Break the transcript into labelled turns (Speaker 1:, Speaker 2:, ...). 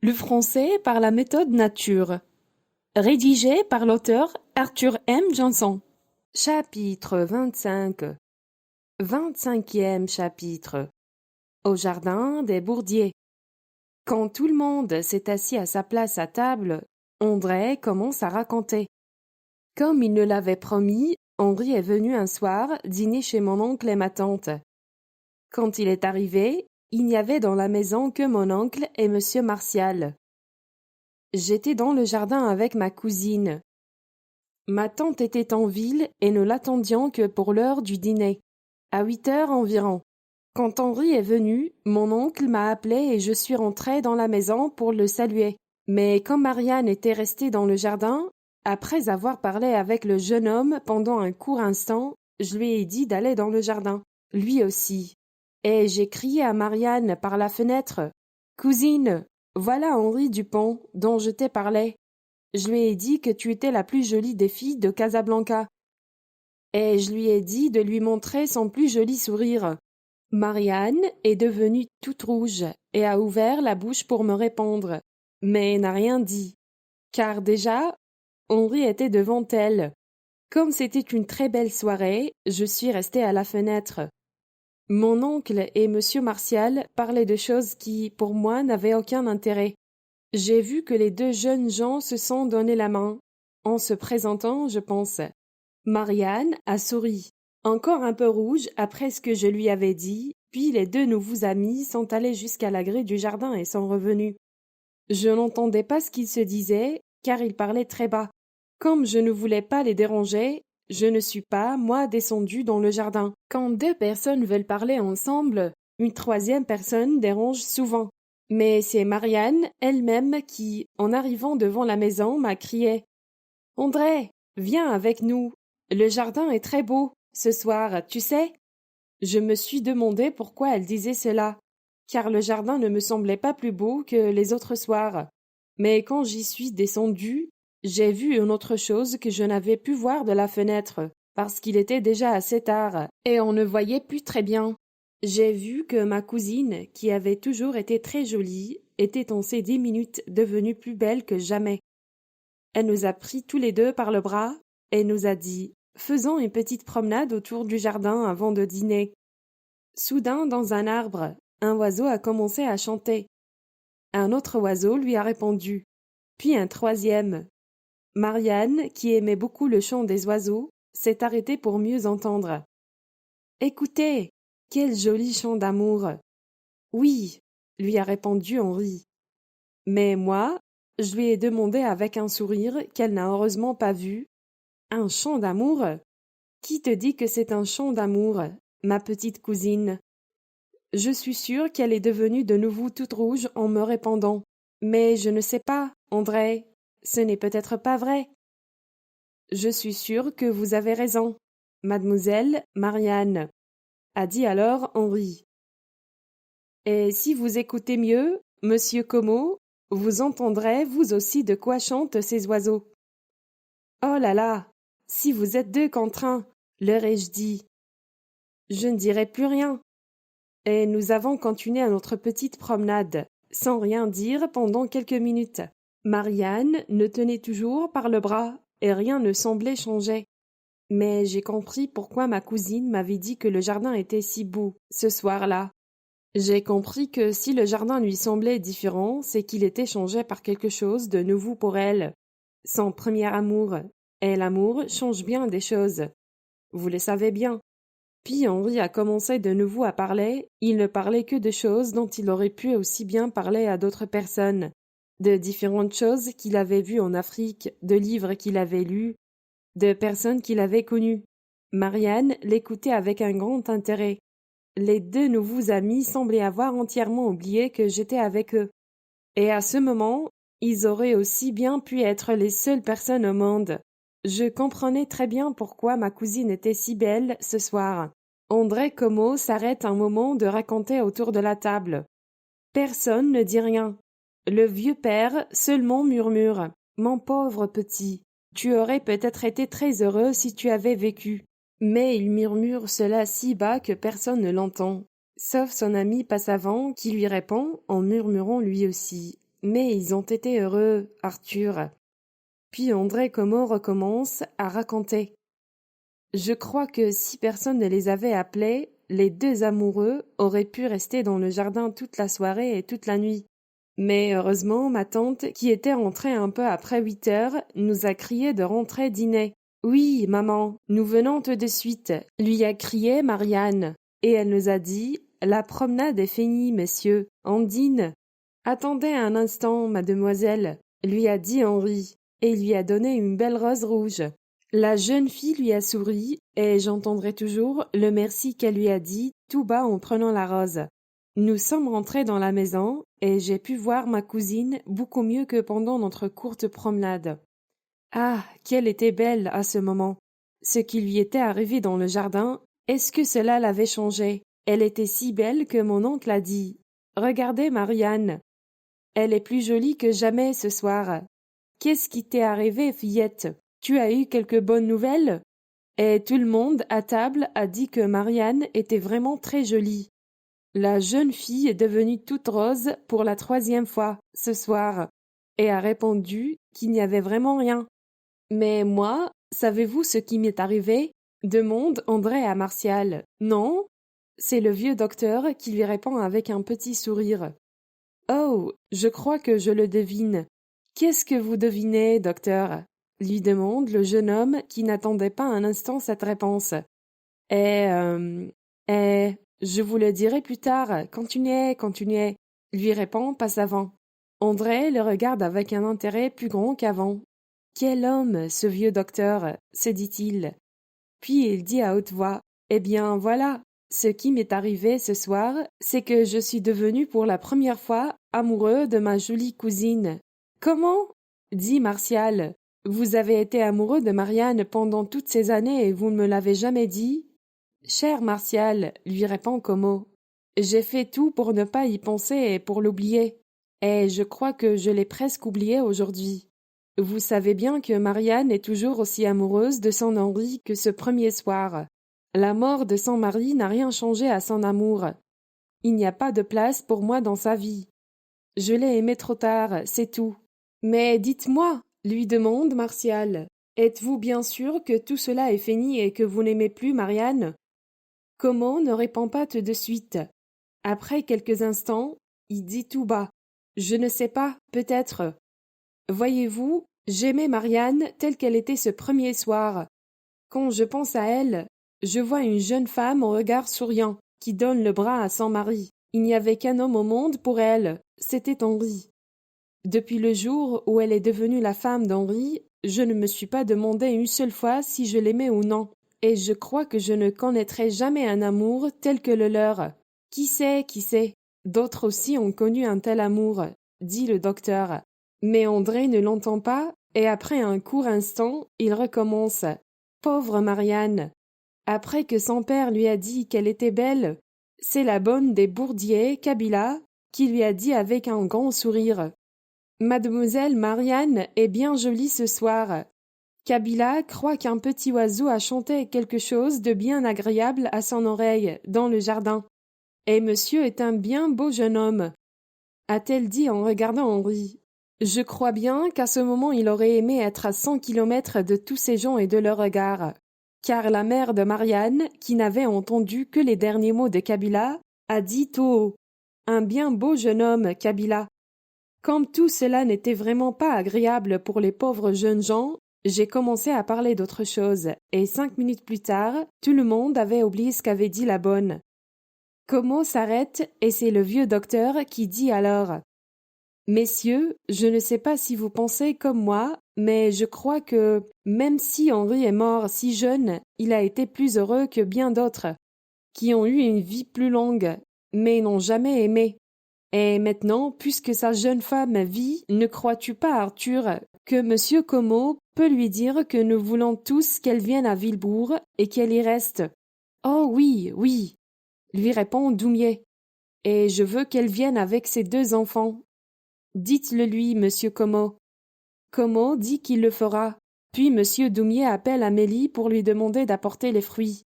Speaker 1: Le français par la méthode nature. Rédigé par l'auteur Arthur M. Johnson. Chapitre 25. 25e chapitre. Au jardin des Bourdiers. Quand tout le monde s'est assis à sa place à table, André commence à raconter. Comme il ne l'avait promis, Henri est venu un soir dîner chez mon oncle et ma tante. Quand il est arrivé, il n'y avait dans la maison que mon oncle et monsieur Martial. J'étais dans le jardin avec ma cousine. Ma tante était en ville et nous l'attendions que pour l'heure du dîner, à 8 heures environ. Quand Henri est venu, mon oncle m'a appelé et je suis rentrée dans la maison pour le saluer. Mais comme Marianne était restée dans le jardin, après avoir parlé avec le jeune homme pendant un court instant, je lui ai dit d'aller dans le jardin, lui aussi. Et j'ai crié à Marianne par la fenêtre, « Cousine, voilà Henri Dupont, dont je t'ai parlé. Je lui ai dit que tu étais la plus jolie des filles de Casablanca. » Et je lui ai dit de lui montrer son plus joli sourire. Marianne est devenue toute rouge et a ouvert la bouche pour me répondre, mais n'a rien dit, car déjà, Henri était devant elle. Comme c'était une très belle soirée, je suis restée à la fenêtre. Mon oncle et monsieur Martial parlaient de choses qui, pour moi, n'avaient aucun intérêt. J'ai vu que les deux jeunes gens se sont donné la main, en se présentant, je pense. Marianne a souri, encore un peu rouge après ce que je lui avais dit, puis les deux nouveaux amis sont allés jusqu'à la grille du jardin et sont revenus. Je n'entendais pas ce qu'ils se disaient, car ils parlaient très bas. Comme je ne voulais pas les déranger, je ne suis pas, moi, descendue dans le jardin. Quand deux personnes veulent parler ensemble, une troisième personne dérange souvent. Mais c'est Marianne elle-même qui, en arrivant devant la maison, m'a crié « André, viens avec nous. Le jardin est très beau, ce soir, tu sais ?» Je me suis demandé pourquoi elle disait cela, car le jardin ne me semblait pas plus beau que les autres soirs. Mais quand j'y suis descendue, j'ai vu une autre chose que je n'avais pu voir de la fenêtre, parce qu'il était déjà assez tard, et on ne voyait plus très bien. J'ai vu que ma cousine, qui avait toujours été très jolie, était en ces 10 minutes devenue plus belle que jamais. Elle nous a pris tous les deux par le bras et nous a dit « Faisons une petite promenade autour du jardin avant de dîner. » Soudain, dans un arbre, un oiseau a commencé à chanter. Un autre oiseau lui a répondu, puis un troisième. Marianne, qui aimait beaucoup le chant des oiseaux, s'est arrêtée pour mieux entendre. « Écoutez, quel joli chant d'amour !»« Oui, » lui a répondu Henri. Mais moi, je lui ai demandé avec un sourire qu'elle n'a heureusement pas vu. « Un chant d'amour ? Qui te dit que c'est un chant d'amour, ma petite cousine ?» Je suis sûre qu'elle est devenue de nouveau toute rouge en me répondant. « Mais je ne sais pas, André, ce n'est peut-être pas vrai. » Je suis sûre que vous avez raison, mademoiselle Marianne, a dit alors Henri. Et si vous écoutez mieux, monsieur Como, vous entendrez vous aussi de quoi chantent ces oiseaux. Oh là là, si vous êtes deux contre un, leur ai-je dit. Je ne dirai plus rien. Et nous avons continué à notre petite promenade, sans rien dire pendant quelques minutes. Marianne ne tenait toujours par le bras, et rien ne semblait changer. Mais j'ai compris pourquoi ma cousine m'avait dit que le jardin était si beau, ce soir-là. J'ai compris que si le jardin lui semblait différent, c'est qu'il était changé par quelque chose de nouveau pour elle. Son premier amour. Et l'amour change bien des choses. Vous le savez bien. Puis Henri a commencé de nouveau à parler. Il ne parlait que de choses dont il aurait pu aussi bien parler à d'autres personnes. De différentes choses qu'il avait vues en Afrique, de livres qu'il avait lus, de personnes qu'il avait connues. Marianne l'écoutait avec un grand intérêt. Les deux nouveaux amis semblaient avoir entièrement oublié que j'étais avec eux. Et à ce moment, ils auraient aussi bien pu être les seules personnes au monde. Je comprenais très bien pourquoi ma cousine était si belle ce soir. André Como s'arrête un moment de raconter autour de la table. Personne ne dit rien. Le vieux père seulement murmure « Mon pauvre petit, tu aurais peut-être été très heureux si tu avais vécu. » Mais il murmure cela si bas que personne ne l'entend, sauf son ami Passavant qui lui répond en murmurant lui aussi mais ils ont été heureux, Arthur. Puis André Como recommence à raconter. Je crois que si personne ne les avait appelés, les deux amoureux auraient pu rester dans le jardin toute la soirée et toute la nuit. Mais heureusement, ma tante, qui était rentrée un peu après 8 heures, nous a crié de rentrer dîner. Oui, maman, nous venons tout de suite, lui a crié Marianne, et elle nous a dit la promenade est finie, messieurs, on dîne. Attendez un instant, mademoiselle, lui a dit Henri, et lui a donné une belle rose rouge. La jeune fille lui a souri, et j'entendrai toujours le merci qu'elle lui a dit tout bas en prenant la rose. Nous sommes rentrés dans la maison, et j'ai pu voir ma cousine beaucoup mieux que pendant notre courte promenade. Ah, qu'elle était belle à ce moment! Ce qui lui était arrivé dans le jardin, est-ce que cela l'avait changée? Elle était si belle que mon oncle a dit « Regardez Marianne, elle est plus jolie que jamais ce soir. Qu'est-ce qui t'est arrivé, fillette? Tu as eu quelques bonnes nouvelles ?» Et tout le monde à table a dit que Marianne était vraiment très jolie. La jeune fille est devenue toute rose pour la 3e fois ce soir et a répondu qu'il n'y avait vraiment rien. Mais moi, savez-vous ce qui m'est arrivé? Demande André à Martial. Non? C'est le vieux docteur qui lui répond avec un petit sourire. Oh, je crois que je le devine. Qu'est-ce que vous devinez, docteur? Lui demande le jeune homme qui n'attendait pas un instant cette réponse. Je vous le dirai plus tard. Continuez, lui répond Passavant. André le regarde avec un intérêt plus grand qu'avant. Quel homme, ce vieux docteur, se dit-il. Puis il dit à haute voix, eh bien voilà, ce qui m'est arrivé ce soir, c'est que je suis devenu pour la première fois amoureux de ma jolie cousine. Comment? Dit Martial. Vous avez été amoureux de Marianne pendant toutes ces années et vous ne me l'avez jamais dit? Cher Martial, lui répond Como, j'ai fait tout pour ne pas y penser et pour l'oublier. Et je crois que je l'ai presque oublié aujourd'hui. Vous savez bien que Marianne est toujours aussi amoureuse de son Henri que ce premier soir. La mort de son mari n'a rien changé à son amour. Il n'y a pas de place pour moi dans sa vie. Je l'ai aimé trop tard, c'est tout. Mais dites-moi, lui demande Martial, êtes-vous bien sûr que tout cela est fini et que vous n'aimez plus Marianne? Como ne répond pas tout de suite. Après quelques instants, il dit tout bas. Je ne sais pas, peut-être. Voyez-vous, j'aimais Marianne telle qu'elle était ce premier soir. Quand je pense à elle, je vois une jeune femme au regard souriant, qui donne le bras à son mari. Il n'y avait qu'un homme au monde pour elle, c'était Henri. Depuis le jour où elle est devenue la femme d'Henri, je ne me suis pas demandé une seule fois si je l'aimais ou non, et je crois que je ne connaîtrai jamais un amour tel que le leur. Qui sait, d'autres aussi ont connu un tel amour, dit le docteur. Mais André ne l'entend pas, et après un court instant, il recommence. Pauvre Marianne! Après que son père lui a dit qu'elle était belle, c'est la bonne des Bourdier, Kabila, qui lui a dit avec un grand sourire. Mademoiselle Marianne est bien jolie ce soir. Kabila croit qu'un petit oiseau a chanté quelque chose de bien agréable à son oreille dans le jardin. Et monsieur est un bien beau jeune homme, a-t-elle dit en regardant Henri. Je crois bien qu'à ce moment il aurait aimé être à 100 kilomètres de tous ces gens et de leurs regards. Car la mère de Marianne, qui n'avait entendu que les derniers mots de Kabila, a dit tout haut « Un bien beau jeune homme, Kabila ». Comme tout cela n'était vraiment pas agréable pour les pauvres jeunes gens, j'ai commencé à parler d'autre chose, et 5 minutes plus tard, tout le monde avait oublié ce qu'avait dit la bonne. Como s'arrête, et c'est le vieux docteur qui dit alors « Messieurs, je ne sais pas si vous pensez comme moi, mais je crois que, même si Henri est mort si jeune, il a été plus heureux que bien d'autres, qui ont eu une vie plus longue, mais n'ont jamais aimé. Et maintenant, puisque sa jeune femme vit, ne crois-tu pas, Arthur, que monsieur Como peut lui dire que nous voulons tous qu'elle vienne à Villebourg et qu'elle y reste? Oh oui, oui, lui répond Doumier. Et je veux qu'elle vienne avec ses 2 enfants. Dites-le lui, monsieur Como. Como dit qu'il le fera. Puis monsieur Doumier appelle Amélie pour lui demander d'apporter les fruits.